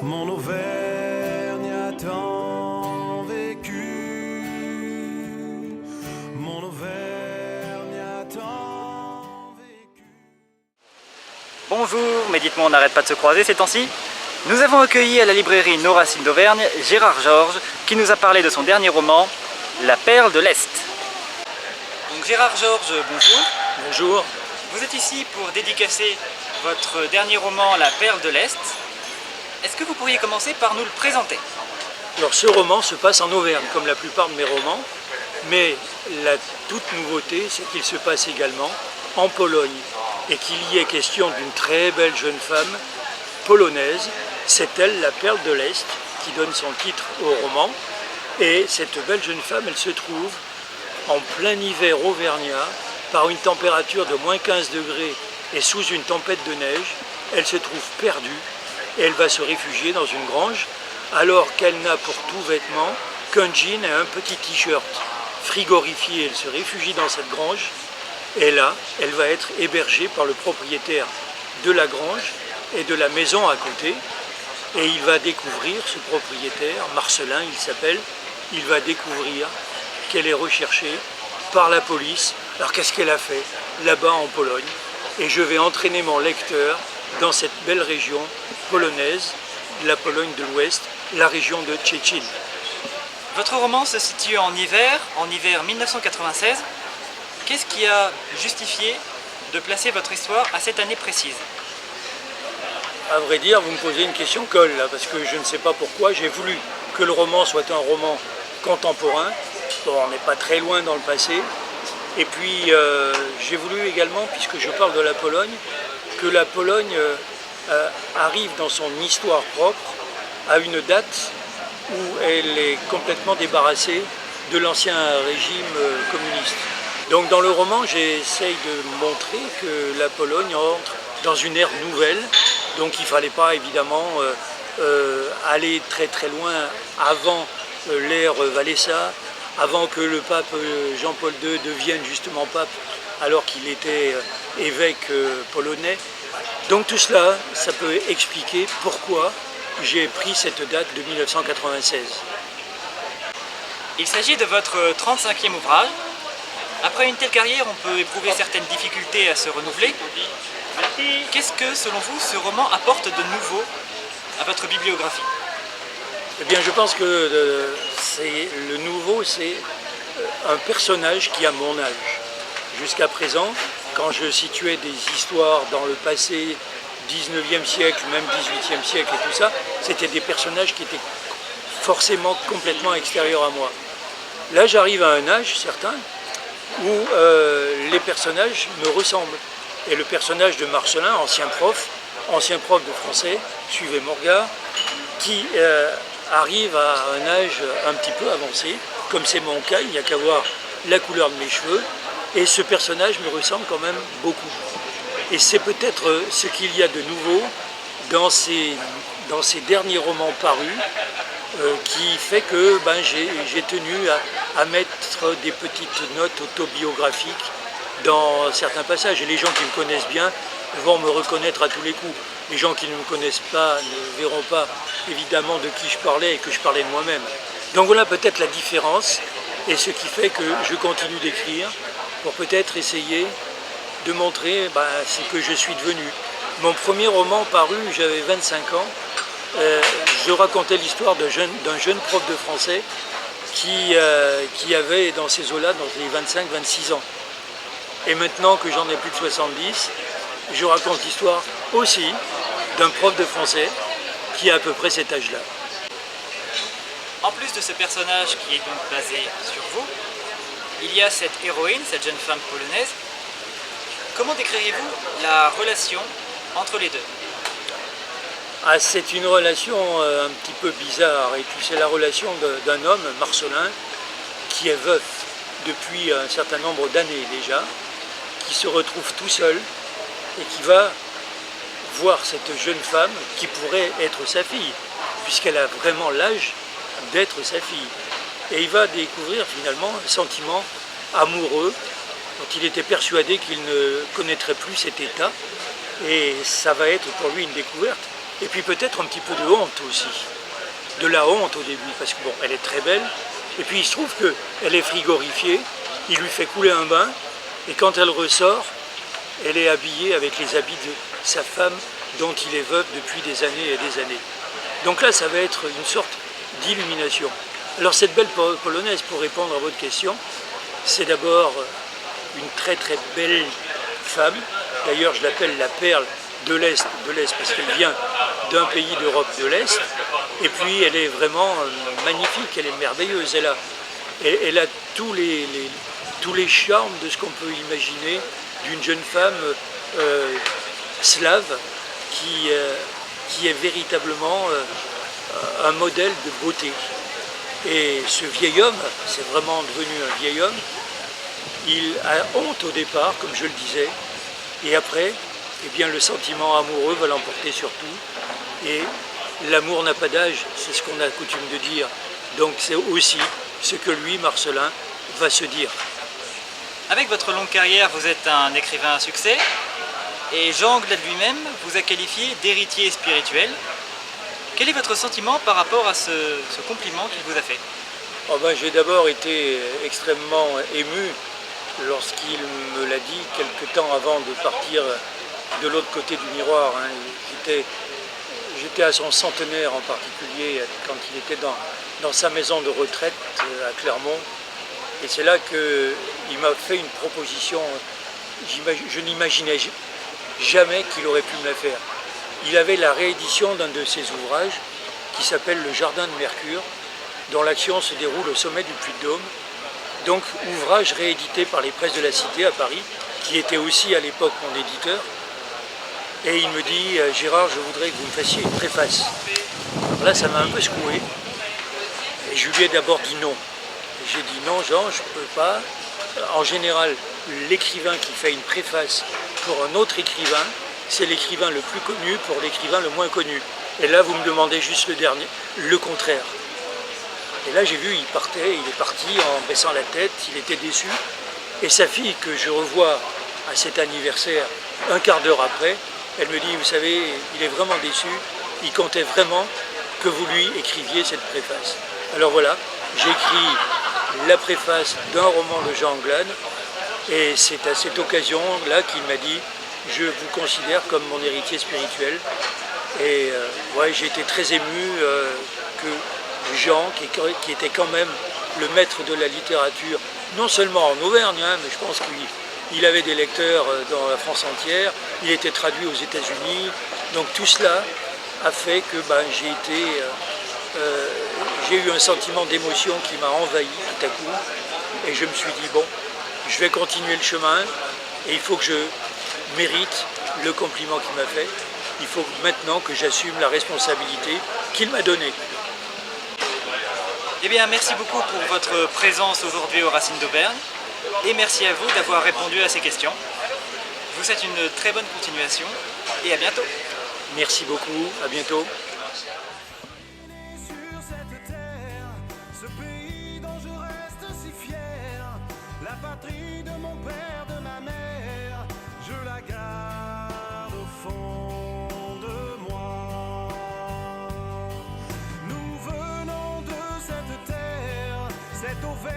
Mon Auvergne a tant vécu, mon Auvergne a tant vécu. Bonjour, mais dites-moi, on n'arrête pas de se croiser ces temps-ci. Nous avons accueilli à la librairie Nos Racines d'Auvergne Gérard Georges qui nous a parlé de son dernier roman, La Perle de l'Est. Donc Gérard Georges, bonjour. Bonjour. Vous êtes ici pour dédicacer votre dernier roman, La Perle de l'Est. Est-ce que vous pourriez commencer par nous le présenter? Alors ce roman se passe en Auvergne, comme la plupart de mes romans, mais la toute nouveauté, c'est qu'il se passe également en Pologne et qu'il y est question d'une très belle jeune femme polonaise. C'est elle, la Perle de l'Est, qui donne son titre au roman. Et cette belle jeune femme, elle se trouve en plein hiver auvergnat, par une température de moins 15 degrés et sous une tempête de neige. Elle se trouve perdue et elle va se réfugier dans une grange alors qu'elle n'a pour tout vêtement qu'un jean et un petit t-shirt. Frigorifiée, elle se réfugie dans cette grange et là, elle va être hébergée par le propriétaire de la grange et de la maison à côté. Et il va découvrir, ce propriétaire, Marcelin il s'appelle, il va découvrir qu'elle est recherchée par la police. Alors qu'est-ce qu'elle a fait là-bas en Pologne? Et je vais entraîner mon lecteur dans cette belle région polonaise, la Pologne de l'Ouest, la région de Szczecin. Votre roman se situe en hiver 1996. Qu'est-ce qui a justifié de placer votre histoire à cette année précise? À vrai dire, vous me posez une question colle là, parce que je ne sais pas pourquoi. J'ai voulu que le roman soit un roman contemporain. Bon, on n'est pas très loin dans le passé. Et puis j'ai voulu également, puisque je parle de la Pologne, que la Pologne arrive dans son histoire propre à une date où elle est complètement débarrassée de l'ancien régime communiste. Donc dans le roman, j'essaye de montrer que la Pologne entre dans une ère nouvelle. Donc il ne fallait pas évidemment aller très très loin avant l'ère Wałęsa, avant que le pape Jean-Paul II devienne justement pape alors qu'il était évêque polonais. Donc tout cela, ça peut expliquer pourquoi j'ai pris cette date de 1996. Il s'agit de votre 35e ouvrage. Après une telle carrière, on peut éprouver certaines difficultés à se renouveler. Qu'est-ce que, selon vous, ce roman apporte de nouveau à votre bibliographie? Eh bien, je pense que le nouveau, c'est un personnage qui a mon âge. Jusqu'à présent, quand je situais des histoires dans le passé, 19e siècle, même 18e siècle et tout ça, c'était des personnages qui étaient forcément complètement extérieurs à moi. Là, j'arrive à un âge certain où les personnages me ressemblent. Et le personnage de Marcelin, ancien prof de français, suivez mon regard, qui arrive à un âge un petit peu avancé, comme c'est mon cas, il n'y a qu'à voir la couleur de mes cheveux, et ce personnage me ressemble quand même beaucoup. Et c'est peut-être ce qu'il y a de nouveau dans ces derniers romans parus, qui fait que j'ai tenu à mettre des petites notes autobiographiques dans certains passages. Et les gens qui me connaissent bien vont me reconnaître à tous les coups. Les gens qui ne me connaissent pas ne verront pas évidemment de qui je parlais et que je parlais de moi-même. Donc voilà peut-être la différence et ce qui fait que je continue d'écrire pour peut-être essayer de montrer ce que je suis devenu. Mon premier roman paru, j'avais 25 ans. Je racontais l'histoire d'un jeune prof de français qui avait dans ces eaux-là, dans les 25-26 ans. Et maintenant que j'en ai plus de 70, je raconte l'histoire aussi d'un prof de français qui a à peu près cet âge-là. En plus de ce personnage qui est donc basé sur vous, il y a cette héroïne, cette jeune femme polonaise. Comment décririez-vous la relation entre les deux? C'est une relation un petit peu bizarre, et puis c'est la relation d'un homme, Marcelin, qui est veuf depuis un certain nombre d'années déjà, qui se retrouve tout seul et qui va voir cette jeune femme qui pourrait être sa fille, puisqu'elle a vraiment l'âge d'être sa fille. Et il va découvrir finalement un sentiment amoureux dont il était persuadé qu'il ne connaîtrait plus cet état. Et ça va être pour lui une découverte. Et puis peut-être un petit peu de honte aussi. De la honte au début, parce que bon, elle est très belle. Et puis il se trouve qu'elle est frigorifiée, il lui fait couler un bain, et quand elle ressort, elle est habillée avec les habits de sa femme dont il est veuf depuis des années et des années. Donc là, ça va être une sorte d'illumination. Alors cette belle polonaise, pour répondre à votre question, c'est d'abord une très très belle femme. D'ailleurs, je l'appelle la perle de l'Est parce qu'elle vient d'un pays d'Europe de l'Est. Et puis elle est vraiment magnifique, elle est merveilleuse. Elle a tous les charmes de ce qu'on peut imaginer d'une jeune femme slave qui est véritablement un modèle de beauté. Et ce vieil homme, c'est vraiment devenu un vieil homme, il a honte au départ, comme je le disais, et après, eh bien, le sentiment amoureux va l'emporter sur tout. Et l'amour n'a pas d'âge, c'est ce qu'on a coutume de dire. Donc c'est aussi ce que lui, Marcellin, va se dire. Avec votre longue carrière, vous êtes un écrivain à succès, et Jean Anglade lui-même vous a qualifié d'héritier spirituel. Quel est votre sentiment par rapport à ce compliment qu'il vous a fait? Oh ben, j'ai d'abord été extrêmement ému lorsqu'il me l'a dit quelque temps avant de partir de l'autre côté du miroir. J'étais à son centenaire en particulier quand il était dans sa maison de retraite à Clermont. Et c'est là qu'il m'a fait une proposition, je n'imaginais jamais qu'il aurait pu me la faire. Il avait la réédition d'un de ses ouvrages qui s'appelle Le Jardin de Mercure, dont l'action se déroule au sommet du Puy-de-Dôme. Donc ouvrage réédité par les Presses de la Cité à Paris, qui était aussi à l'époque mon éditeur. Et il me dit « Gérard, je voudrais que vous me fassiez une préface ». Alors là, ça m'a un peu secoué. Et je lui ai d'abord dit non. J'ai dit non, Jean, je ne peux pas. En général, l'écrivain qui fait une préface pour un autre écrivain, c'est l'écrivain le plus connu pour l'écrivain le moins connu. Et là, vous me demandez juste le contraire. Et là, j'ai vu, il est parti en baissant la tête, il était déçu. Et sa fille, que je revois à cet anniversaire un quart d'heure après, elle me dit, vous savez, il est vraiment déçu, il comptait vraiment que vous lui écriviez cette préface. Alors voilà, j'ai écrit la préface d'un roman de Jean Anglade, et c'est à cette occasion-là qu'il m'a dit, je vous considère comme mon héritier spirituel. Et ouais, j'ai été très ému que Jean, qui était quand même le maître de la littérature, non seulement en Auvergne, hein, mais je pense qu'il avait des lecteurs dans la France entière, il était traduit aux États-Unis, donc tout cela a fait que j'ai eu un sentiment d'émotion qui m'a envahi tout à coup, et je me suis dit, bon, je vais continuer le chemin, et il faut que je mérite le compliment qu'il m'a fait, il faut maintenant que j'assume la responsabilité qu'il m'a donnée. Eh bien, merci beaucoup pour votre présence aujourd'hui aux Racines d'Auvergne, et merci à vous d'avoir répondu à ces questions. Je vous souhaite une très bonne continuation, et à bientôt. Merci beaucoup, à bientôt. Sur cette terre, ce pays dont je reste si fier, la patrie de mon père, de ma mère, je la garde au fond de moi. Nous venons de cette terre, cette Auvergne.